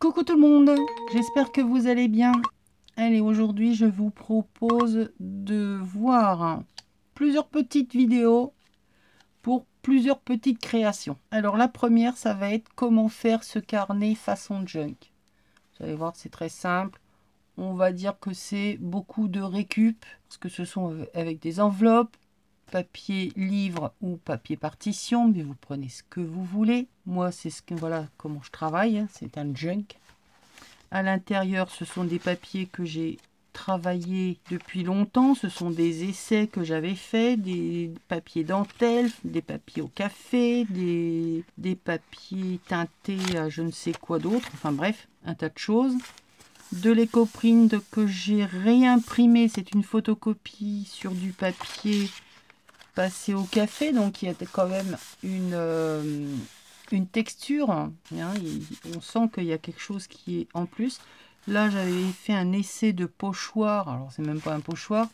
Coucou tout le monde, j'espère que vous allez bien. Allez, aujourd'hui je vous propose de voir plusieurs petites vidéos pour plusieurs petites créations. Alors la première, ça va être comment faire ce carnet façon junk. Vous allez voir, c'est très simple. On va dire que c'est beaucoup de récup, parce que ce sont avec des enveloppes, papier livre ou papier partition, mais vous prenez ce que vous voulez. Moi, c'est ce que voilà comment je travaille, hein, c'est un junk. À l'intérieur, ce sont des papiers que j'ai travaillé depuis longtemps. Ce sont des essais que j'avais faits, des papiers dentelle, des papiers au café, des papiers teintés à je ne sais quoi d'autre. Enfin bref, un tas de choses. De l'écoprint que j'ai réimprimé. C'est une photocopie sur du papier passé au café. Donc il y a quand même une texture, hein, on sent qu'il y a quelque chose qui est en plus. Là, j'avais fait un essai de pochoir. Alors, c'est même pas un pochoir,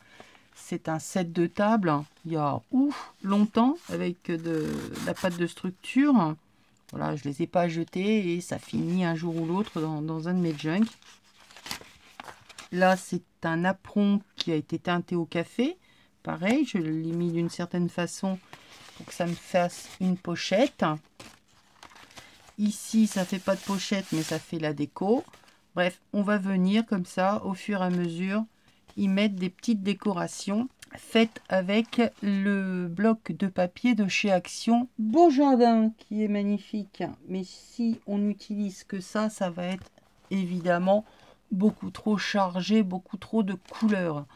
c'est un set de table. Il y a longtemps avec de la pâte de structure. Voilà, je les ai pas jetés et ça finit un jour ou l'autre dans un de mes junk. Là, c'est un apron qui a été teinté au café. Pareil, je l'ai mis d'une certaine façon pour que ça me fasse une pochette. Ici, ça fait pas de pochette, mais ça fait la déco. Bref, on va venir comme ça, au fur et à mesure, y mettre des petites décorations faites avec le bloc de papier de chez Action. Beau Jardin, qui est magnifique. Mais si on n'utilise que ça va être évidemment beaucoup trop chargé, beaucoup trop de couleurs.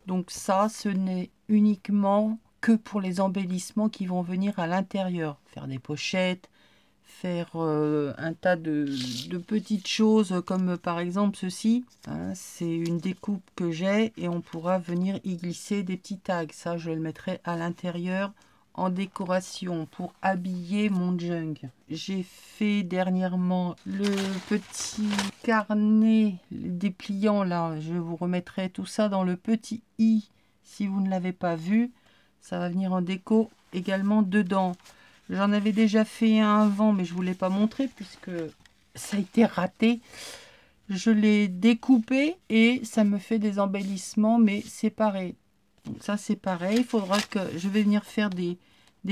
Donc ça, ce n'est uniquement que pour les embellissements qui vont venir à l'intérieur. Faire des pochettes, faire un tas de petites choses comme par exemple ceci, hein, c'est une découpe que j'ai et on pourra venir y glisser des petits tags. Ça, je le mettrai à l'intérieur en décoration pour habiller mon junk. J'ai fait dernièrement le petit carnet dépliant là, je vous remettrai tout ça dans le petit i si vous ne l'avez pas vu. Ça va venir en déco également dedans. J'en avais déjà fait un avant, mais je ne vous l'ai pas montré puisque ça a été raté. Je l'ai découpé et ça me fait des embellissements, mais séparés. Donc ça, c'est pareil. Il faudra que je vais venir faire des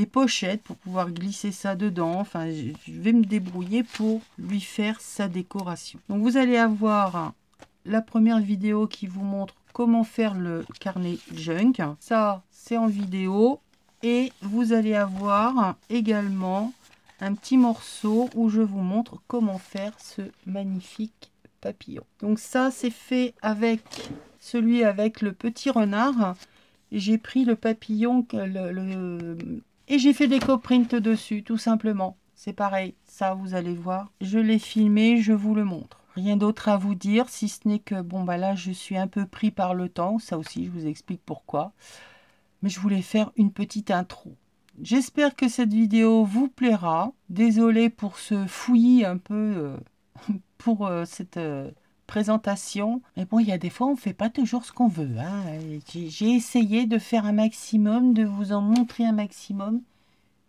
pochettes pour pouvoir glisser ça dedans. Enfin, je vais me débrouiller pour lui faire sa décoration. Donc, vous allez avoir la première vidéo qui vous montre comment faire le carnet junk. Ça, c'est en vidéo. Et vous allez avoir également un petit morceau où je vous montre comment faire ce magnifique papillon. Donc ça, c'est fait avec celui avec le petit renard. J'ai pris le papillon et j'ai fait des coprints dessus, tout simplement. C'est pareil, ça vous allez voir. Je l'ai filmé, je vous le montre. Rien d'autre à vous dire, si ce n'est que, bon, bah là, je suis un peu pris par le temps. Ça aussi, je vous explique pourquoi. Mais je voulais faire une petite intro. J'espère que cette vidéo vous plaira. Désolée pour ce fouillis un peu pour cette présentation. Mais bon, il y a des fois, on ne fait pas toujours ce qu'on veut. Hein. J'ai essayé de faire un maximum, de vous en montrer un maximum.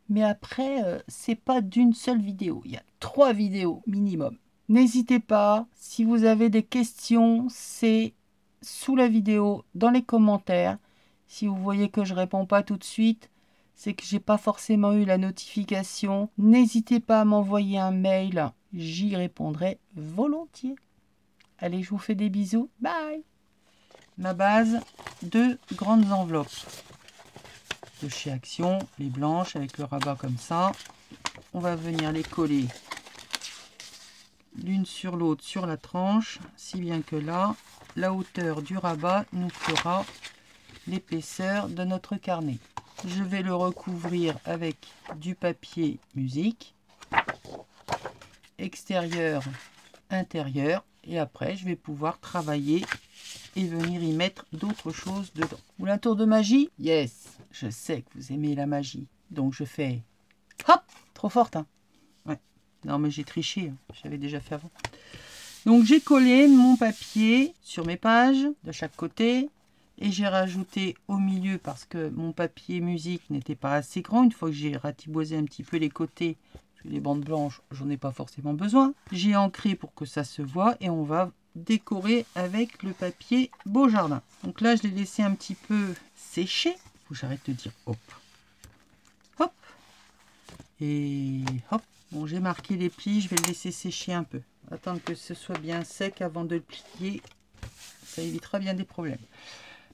Mais après, c'est pas d'une seule vidéo. Il y a 3 vidéos minimum. N'hésitez pas, si vous avez des questions, c'est sous la vidéo, dans les commentaires. Si vous voyez que je ne réponds pas tout de suite, c'est que j'ai pas forcément eu la notification. N'hésitez pas à m'envoyer un mail, j'y répondrai volontiers. Allez, je vous fais des bisous. Bye. Ma base, 2 grandes enveloppes de chez Action, les blanches avec le rabat comme ça. On va venir les coller l'une sur l'autre sur la tranche, si bien que là, la hauteur du rabat nous fera l'épaisseur de notre carnet. Je vais le recouvrir avec du papier musique, extérieur, intérieur, et après je vais pouvoir travailler et venir y mettre d'autres choses dedans. Vous voulez un tour de magie? Yes, je sais que vous aimez la magie, donc je fais hop, trop forte, hein. Ouais. Non mais j'ai triché, hein. J'avais déjà fait avant. Donc j'ai collé mon papier sur mes pages de chaque côté. Et j'ai rajouté au milieu, parce que mon papier musique n'était pas assez grand, une fois que j'ai ratiboisé un petit peu les côtés, Les bandes blanches, j'en ai pas forcément besoin. J'ai ancré pour que ça se voit et on va décorer avec le papier Beau Jardin. Donc là, je l'ai laissé un petit peu sécher. Faut que j'arrête de dire hop. Hop. Et hop. Bon, j'ai marqué les plis, je vais le laisser sécher un peu. Attendre que ce soit bien sec avant de le plier. Ça évitera bien des problèmes.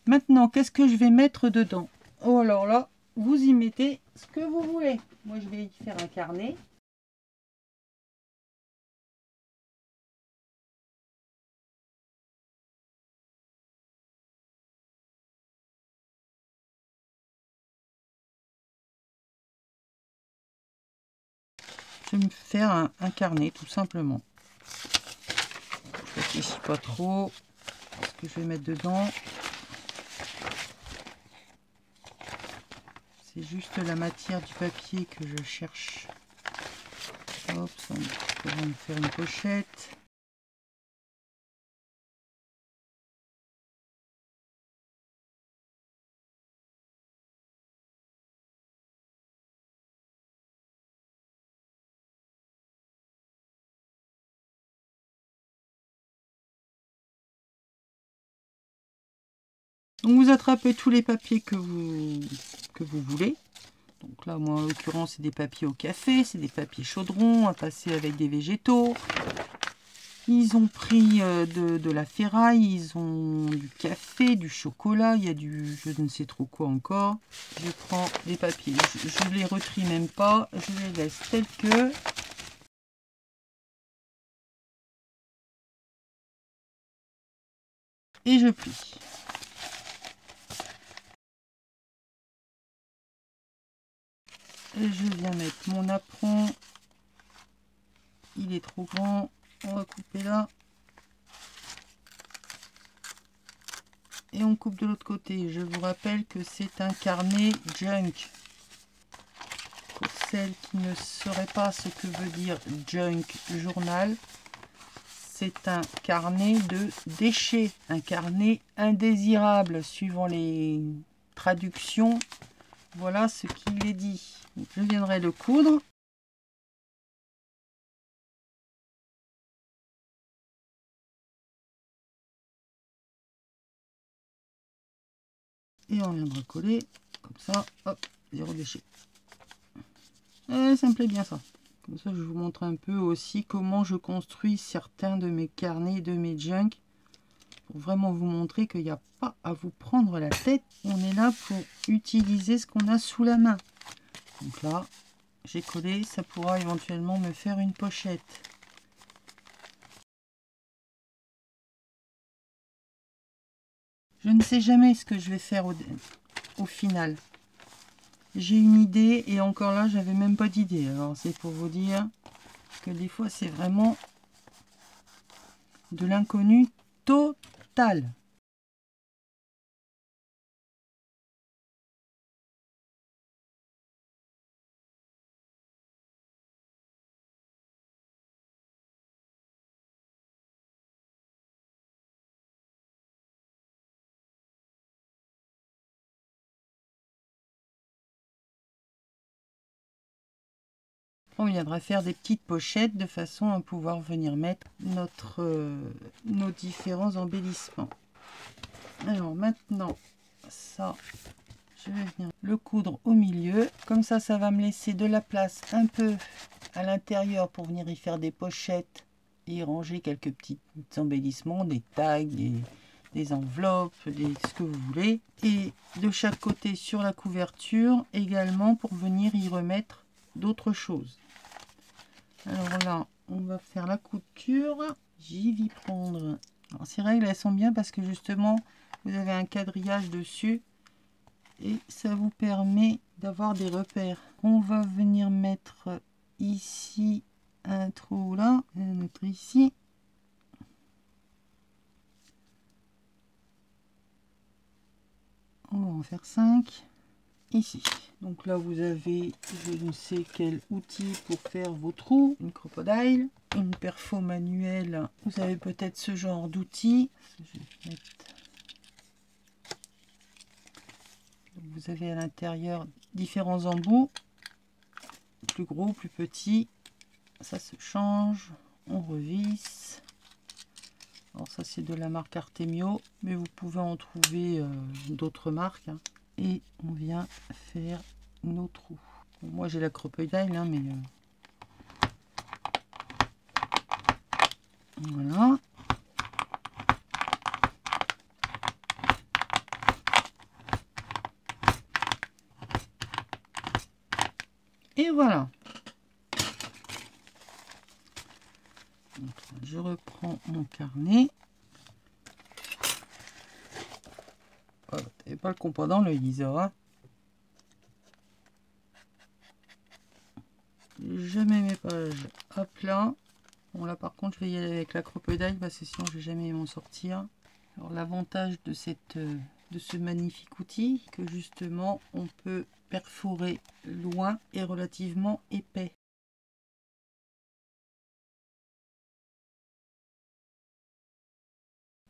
Maintenant, qu'est-ce que je vais mettre dedans? Oh, alors là, vous y mettez ce que vous voulez. Moi, je vais y faire un carnet. Je vais me faire un carnet, tout simplement. Je ne réfléchis pas trop ce que je vais mettre dedans. C'est juste la matière du papier que je cherche. Hop, ça, on va me faire une pochette. Donc vous attrapez tous les papiers que vous voulez. Donc là, moi, en l'occurrence, c'est des papiers au café, c'est des papiers chaudrons à passer avec des végétaux. Ils ont pris de la ferraille, ils ont du café, du chocolat, il y a du je ne sais trop quoi encore. Je prends les papiers, je ne les retrie même pas, je les laisse tels que. Et je plie. Et je viens mettre mon apron. Il est trop grand. On va couper là. Et on coupe de l'autre côté. Je vous rappelle que c'est un carnet junk. Pour celles qui ne sauraient pas ce que veut dire junk journal, c'est un carnet de déchets. Un carnet indésirable suivant les traductions. Voilà ce qu'il est dit. Donc, je viendrai le coudre. Et on viendra coller comme ça. Hop, zéro déchet. Ça me plaît bien ça. Comme ça, je vous montre un peu aussi comment je construis certains de mes carnets, de mes junk. Pour vraiment vous montrer qu'il n'y a pas à vous prendre la tête. On est là pour utiliser ce qu'on a sous la main. Donc là, j'ai collé, ça pourra éventuellement me faire une pochette. Je ne sais jamais ce que je vais faire au final. J'ai une idée et encore là, j'avais même pas d'idée. Alors c'est pour vous dire que des fois, c'est vraiment de l'inconnu total. On viendra faire des petites pochettes de façon à pouvoir venir mettre nos différents embellissements. Alors maintenant, ça, je vais venir le coudre au milieu. Comme ça, ça va me laisser de la place un peu à l'intérieur pour venir y faire des pochettes et ranger quelques petits embellissements, des tags, des enveloppes, ce que vous voulez. Et de chaque côté sur la couverture également pour venir y remettre d'autres choses. Alors là, on va faire la couture. J'y vais prendre. Alors ces règles, elles sont bien parce que justement, vous avez un quadrillage dessus. Et ça vous permet d'avoir des repères. On va venir mettre ici un trou là, un autre ici. On va en faire 5 ici. Donc là vous avez je ne sais quel outil pour faire vos trous, une crocodile, une perfo manuelle. Vous avez peut-être ce genre d'outil. Vous avez à l'intérieur différents embouts, plus gros, plus petits. ça se change, on revisse. Alors ça c'est de la marque Artemio, mais vous pouvez en trouver d'autres marques, hein. Et on vient faire nos trous. Bon, moi j'ai la Crocodile, hein, mais voilà. Et voilà. Donc, je reprends mon carnet. Oh, et pas le compas dans l'œil, Lisa, hein. Je mets mes pages à plat. Bon là par contre je vais y aller avec la Crocodile parce que sinon je vais jamais m'en sortir. Alors l'avantage de ce magnifique outil, que justement on peut perforer loin et relativement épais.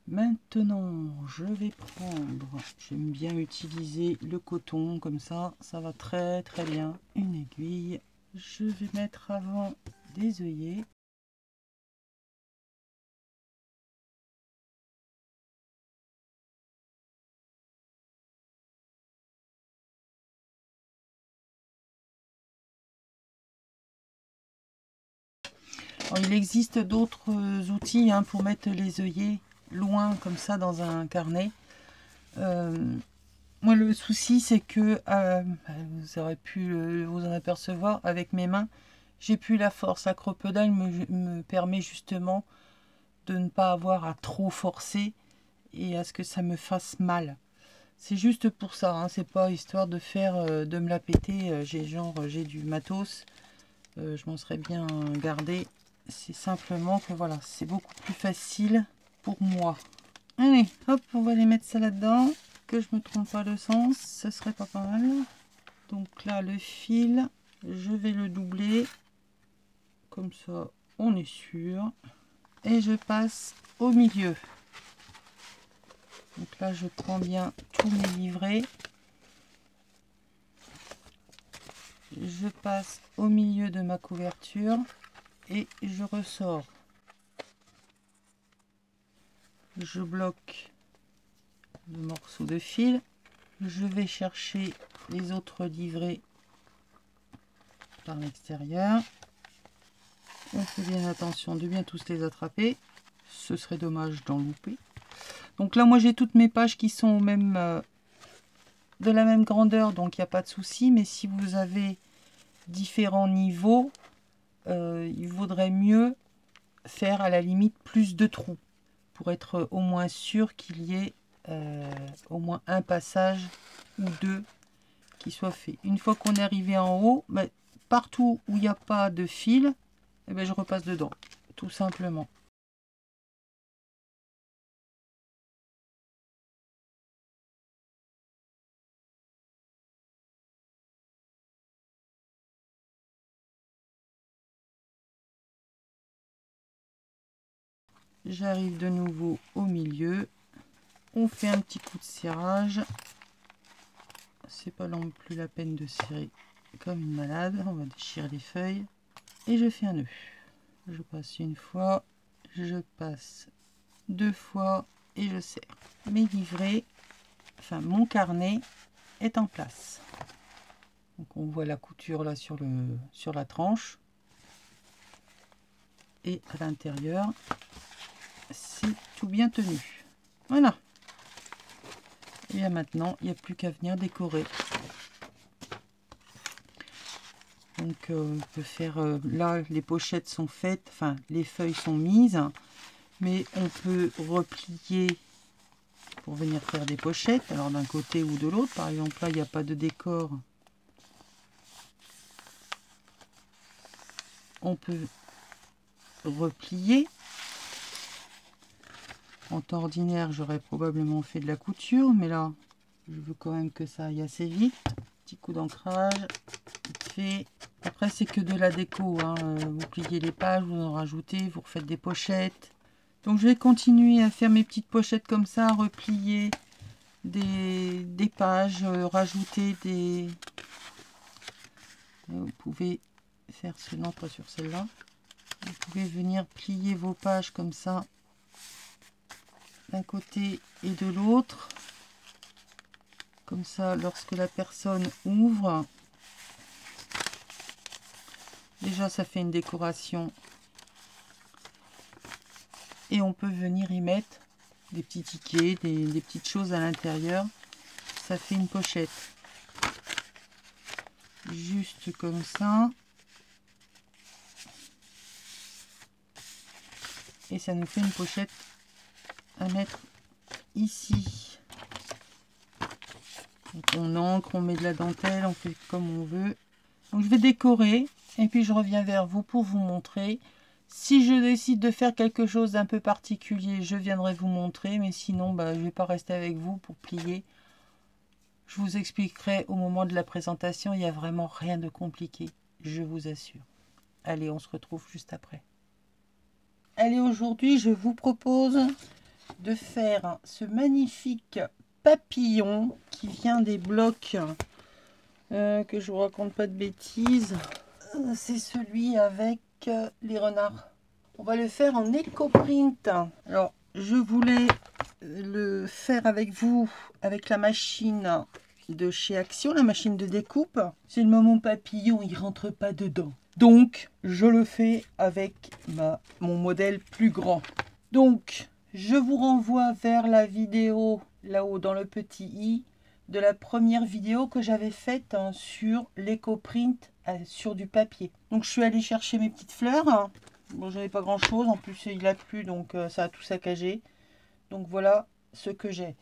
Maintenant je vais prendre, j'aime bien utiliser le coton comme ça va très très bien, une aiguille. Je vais mettre avant des œillets. Alors, il existe d'autres outils hein, pour mettre les œillets loin comme ça dans un carnet. Moi le souci c'est que vous aurez pu vous en apercevoir avec mes mains, j'ai plus la force. La Crocodile me permet justement de ne pas avoir à trop forcer et à ce que ça me fasse mal. C'est juste pour ça, hein, c'est pas histoire de faire de me la péter. J'ai du matos, je m'en serais bien gardé. C'est simplement que voilà, c'est beaucoup plus facile pour moi. Allez, hop, on va les mettre ça là-dedans. Que je me trompe pas le sens, ce serait pas mal. Donc là, le fil, je vais le doubler. Comme ça, on est sûr. Et je passe au milieu. Donc là, je prends bien tous mes livrets. Je passe au milieu de ma couverture et je ressors. Je bloque le morceau de fil. Je vais chercher les autres livrets par l'extérieur. On fait bien attention de bien tous les attraper. Ce serait dommage d'en louper. Donc là, moi, j'ai toutes mes pages qui sont au même, de la même grandeur, donc il n'y a pas de souci. Mais si vous avez différents niveaux, il vaudrait mieux faire à la limite plus de trous pour être au moins sûr qu'il y ait au moins un passage ou deux qui soit fait. Une fois qu'on est arrivé en haut, ben, partout où il n'y a pas de fil, eh ben, je repasse dedans, tout simplement. J'arrive de nouveau au milieu. On fait un petit coup de serrage. C'est pas non plus la peine de serrer comme une malade. On va déchirer les feuilles. Et je fais un nœud. Je passe une fois, je passe deux fois et je serre. Mes livrets, enfin mon carnet est en place. Donc on voit la couture là sur la tranche. Et à l'intérieur, c'est tout bien tenu. Voilà. Et bien maintenant, il n'y a plus qu'à venir décorer. Donc on peut faire, là les pochettes sont faites, enfin les feuilles sont mises, mais on peut replier pour venir faire des pochettes, alors d'un côté ou de l'autre. Par exemple là il n'y a pas de décor, on peut replier. En temps ordinaire j'aurais probablement fait de la couture, mais là je veux quand même que ça aille assez vite. Petit coup d'ancrage, vite fait. Après c'est que de la déco, hein. Vous pliez les pages, vous en rajoutez, vous refaites des pochettes. Donc je vais continuer à faire mes petites pochettes comme ça, replier des pages, rajouter des... Vous pouvez faire seulement pas sur celle-là. Vous pouvez venir plier vos pages comme ça, d'un côté et de l'autre. Comme ça, lorsque la personne ouvre, déjà ça fait une décoration. Et on peut venir y mettre des petits tickets, des petites choses à l'intérieur. Ça fait une pochette. Juste comme ça. Et ça nous fait une pochette à mettre ici. Donc on encre, on met de la dentelle, on fait comme on veut. Donc je vais décorer et puis je reviens vers vous pour vous montrer. Si je décide de faire quelque chose d'un peu particulier, je viendrai vous montrer. Mais sinon, je ne vais pas rester avec vous pour plier. Je vous expliquerai au moment de la présentation. Il n'y a vraiment rien de compliqué, je vous assure. Allez, on se retrouve juste après. Allez, aujourd'hui, je vous propose de faire ce magnifique papillon qui vient des blocs, que je vous raconte pas de bêtises. C'est celui avec les renards. On va le faire en éco-print. Alors, je voulais le faire avec vous, avec la machine de chez Action, la machine de découpe. Seulement mon papillon, il rentre pas dedans. Donc, je le fais avec mon modèle plus grand. Donc, je vous renvoie vers la vidéo, là-haut dans le petit i, de la première vidéo que j'avais faite sur l'éco-print sur du papier. Donc, je suis allée chercher mes petites fleurs. Bon, j'avais pas grand-chose. En plus, il a plu, donc ça a tout saccagé. Donc, voilà ce que j'ai.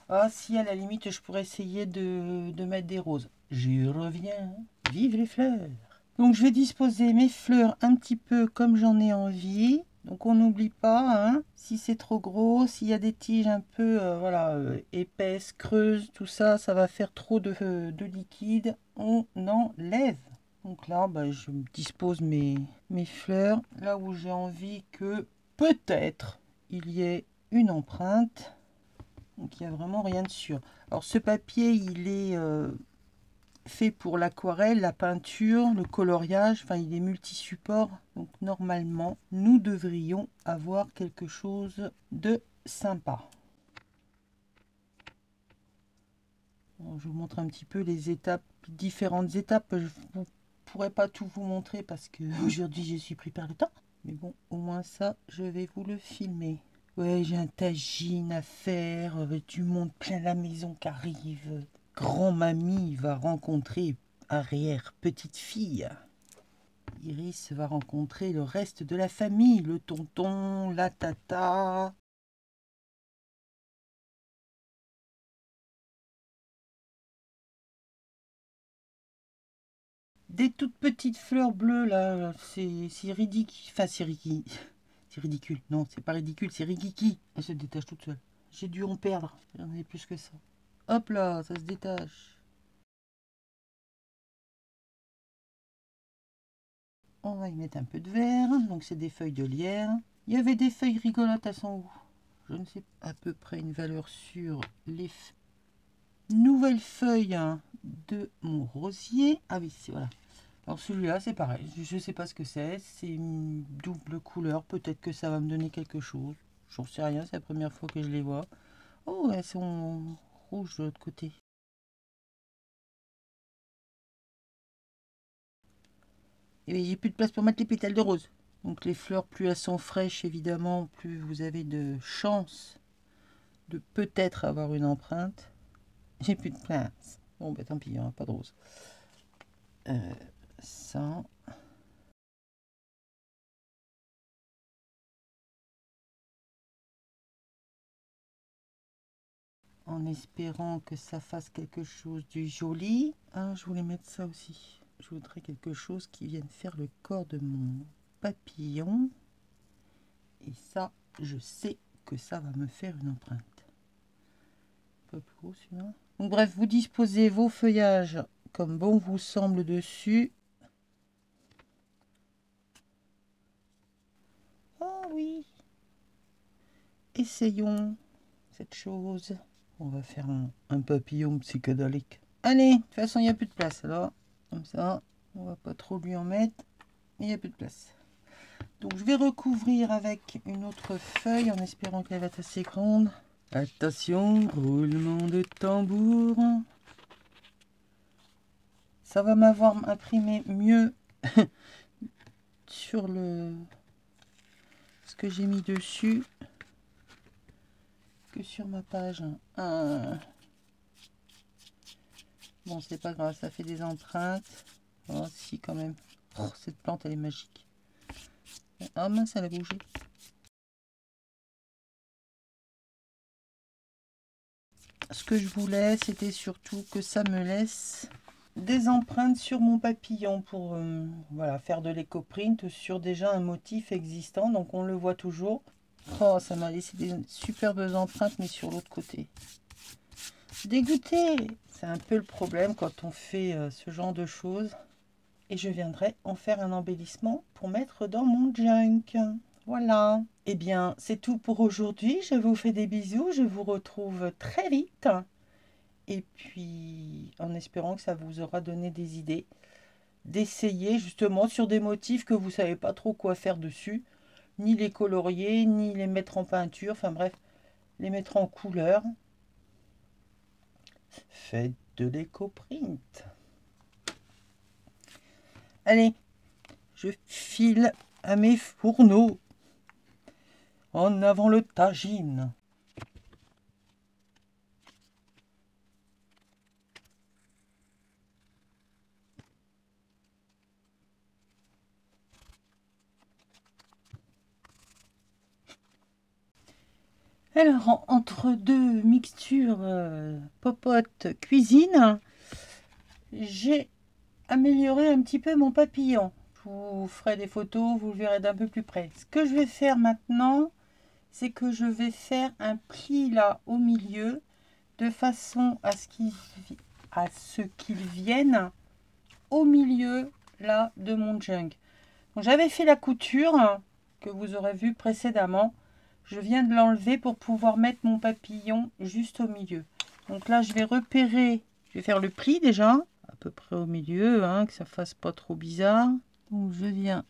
Ah, si à la limite, je pourrais essayer de mettre des roses. J'y reviens. Vive les fleurs! Donc, je vais disposer mes fleurs un petit peu comme j'en ai envie. Donc, on n'oublie pas, hein, si c'est trop gros, s'il y a des tiges un peu voilà, épaisses, creuses, tout ça, ça va faire trop de liquide. On enlève. Donc là, je dispose mes fleurs là où j'ai envie que peut-être il y ait une empreinte. Donc il n'y a vraiment rien de sûr. Alors ce papier, il est fait pour l'aquarelle, la peinture, le coloriage. Enfin, il est multi-support. Donc normalement, nous devrions avoir quelque chose de sympa. Bon, je vous montre un petit peu les étapes, différentes étapes. Je ne pourrais pas tout vous montrer parce que aujourd'hui je suis pris par le temps. Mais bon, au moins ça, je vais vous le filmer. Ouais, j'ai un tagine à faire, du monde plein la maison qui arrive. Grand-mamie va rencontrer arrière petite fille. Iris va rencontrer le reste de la famille, le tonton, la tata. Des toutes petites fleurs bleues là, c'est ridicule. Enfin, c'est ridicule. C'est ridicule. Non, c'est pas ridicule, c'est rigiki. Elle se détache toute seule. J'ai dû en perdre. J'en ai plus que ça. Hop là, ça se détache. On va y mettre un peu de vert. Donc c'est des feuilles de lierre. Il y avait des feuilles rigolotes à son où? Je ne sais pas, à peu près une valeur sur les nouvelles feuilles de mon rosier. Ah oui, c'est voilà. Alors celui-là, c'est pareil. Je ne sais pas ce que c'est. C'est une double couleur. Peut-être que ça va me donner quelque chose. J'en sais rien. C'est la première fois que je les vois. Oh, elles sont rouges de l'autre côté. Et j'ai plus de place pour mettre les pétales de rose. Donc les fleurs, plus elles sont fraîches, évidemment, plus vous avez de chances de peut-être avoir une empreinte. J'ai plus de place. Bon, tant pis, hein, pas de rose. Ça. En espérant que ça fasse quelque chose de joli. Ah, je voulais mettre ça aussi. Je voudrais quelque chose qui vienne faire le corps de mon papillon. Et ça, je sais que ça va me faire une empreinte. Un peu plus gros celui-là. Donc bref, vous disposez vos feuillages comme bon vous semble dessus. Oh oui. Essayons cette chose. On va faire un papillon psychédélique. Allez, de toute façon, il n'y a plus de place. Alors, comme ça, on va pas trop lui en mettre. Il n'y a plus de place. Donc je vais recouvrir avec une autre feuille en espérant qu'elle va être assez grande. Attention, roulement de tambour. Ça va m'avoir imprimé mieux sur ce que j'ai mis dessus que sur ma page. Bon, c'est pas grave, ça fait des empreintes. Oh, si, quand même. Oh, cette plante, elle est magique. Ah mince, elle a bougé. Ce que je voulais, c'était surtout que ça me laisse des empreintes sur mon papillon pour voilà, faire de l'éco-print sur déjà un motif existant. Donc on le voit toujours. Oh, ça m'a laissé des superbes empreintes, mais sur l'autre côté. Dégoûté. C'est un peu le problème quand on fait ce genre de choses. Et je viendrai en faire un embellissement pour mettre dans mon junk. Voilà. Eh bien, c'est tout pour aujourd'hui. Je vous fais des bisous. Je vous retrouve très vite. Et puis, en espérant que ça vous aura donné des idées d'essayer justement sur des motifs que vous ne savez pas trop quoi faire dessus. Ni les colorier, ni les mettre en peinture. Enfin bref, les mettre en couleur. Faites de l'éco-print. Allez, je file à mes fourneaux. En avant le tagine. Alors, entre deux mixtures popote cuisine, j'ai amélioré un petit peu mon papillon. Je vous ferai des photos, vous le verrez d'un peu plus près. Ce que je vais faire maintenant, c'est que je vais faire un pli là au milieu, de façon à ce qu'il vienne au milieu là de mon junk. Donc j'avais fait la couture que vous aurez vu précédemment. Je viens de l'enlever pour pouvoir mettre mon papillon juste au milieu. Donc là, je vais repérer, je vais faire le pli déjà, à peu près au milieu, hein, que ça fasse pas trop bizarre. Donc je viens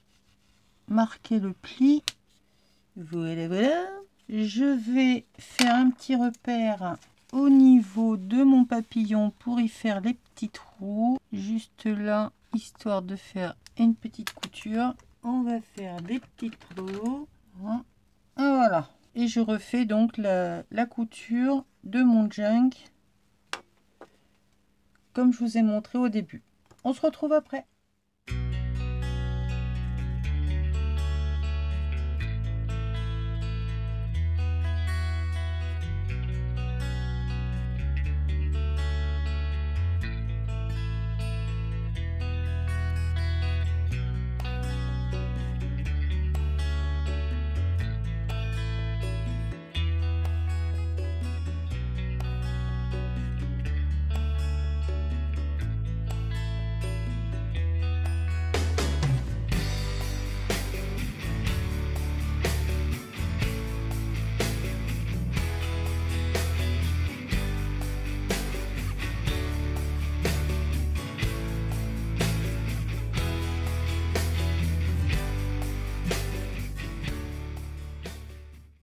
marquer le pli. Voilà, voilà. Je vais faire un petit repère au niveau de mon papillon pour y faire les petits trous. Juste là, histoire de faire une petite couture. On va faire des petits trous. Voilà. Et je refais donc la couture de mon junk comme je vous ai montré au début. On se retrouve après.